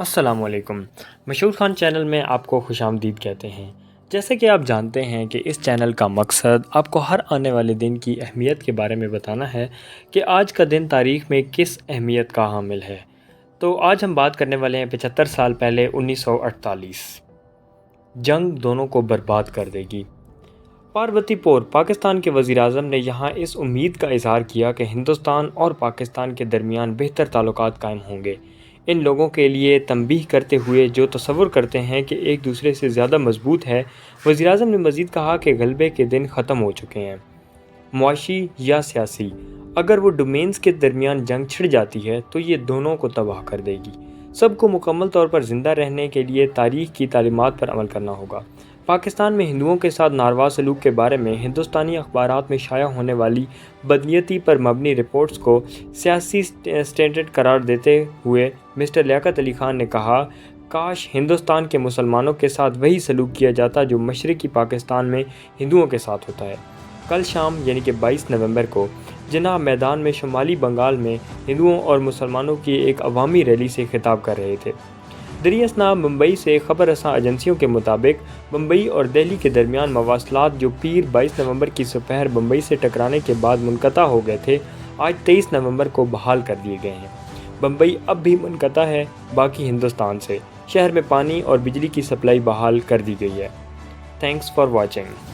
السلام علیکم۔ مشہور خان چینل میں آپ کو خوش آمدید کہتے ہیں۔ جیسے کہ آپ جانتے ہیں کہ اس چینل کا مقصد آپ کو ہر آنے والے دن کی اہمیت کے بارے میں بتانا ہے کہ آج کا دن تاریخ میں کس اہمیت کا حامل ہے۔ تو آج ہم بات کرنے والے ہیں 75 سال پہلے 1948۔ جنگ دونوں کو برباد کر دے گی۔ پاروتی پور پاکستان کے وزیر اعظم نے یہاں اس امید کا اظہار کیا کہ ہندوستان اور پاکستان کے درمیان بہتر تعلقات قائم ہوں گے۔ ان لوگوں کے لیے تنبیہ کرتے ہوئے جو تصور کرتے ہیں کہ ایک دوسرے سے زیادہ مضبوط ہے، وزیر اعظم نے مزید کہا کہ غلبے کے دن ختم ہو چکے ہیں، معاشی یا سیاسی۔ اگر وہ ڈومینز کے درمیان جنگ چھڑ جاتی ہے تو یہ دونوں کو تباہ کر دے گی۔ سب کو مکمل طور پر زندہ رہنے کے لیے تاریخ کی تعلیمات پر عمل کرنا ہوگا۔ پاکستان میں ہندوؤں کے ساتھ ناروا سلوک کے بارے میں ہندوستانی اخبارات میں شائع ہونے والی بدنیتی پر مبنی رپورٹس کو سیاسی سٹنٹ قرار دیتے ہوئے مسٹر لیاقت علی خان نے کہا، کاش ہندوستان کے مسلمانوں کے ساتھ وہی سلوک کیا جاتا جو مشرقی پاکستان میں ہندوؤں کے ساتھ ہوتا ہے۔ کل شام یعنی کہ 22 نومبر کو جناح میدان میں شمالی بنگال میں ہندوؤں اور مسلمانوں کی ایک عوامی ریلی سے خطاب کر رہے تھے۔ دریں اثنا ممبئی سے خبر رساں ایجنسیوں کے مطابق ممبئی اور دہلی کے درمیان مواصلات جو پیر 22 نومبر کی دوپہر ممبئی سے ٹکرانے کے بعد منقطع ہو گئے تھے، آج 23 نومبر کو بحال کر دیے گئے ہیں۔ ممبئی اب بھی منقطع ہے باقی ہندوستان سے۔ شہر میں پانی اور بجلی کی سپلائی بحال کر دی گئی ہے۔ Thanks for watching.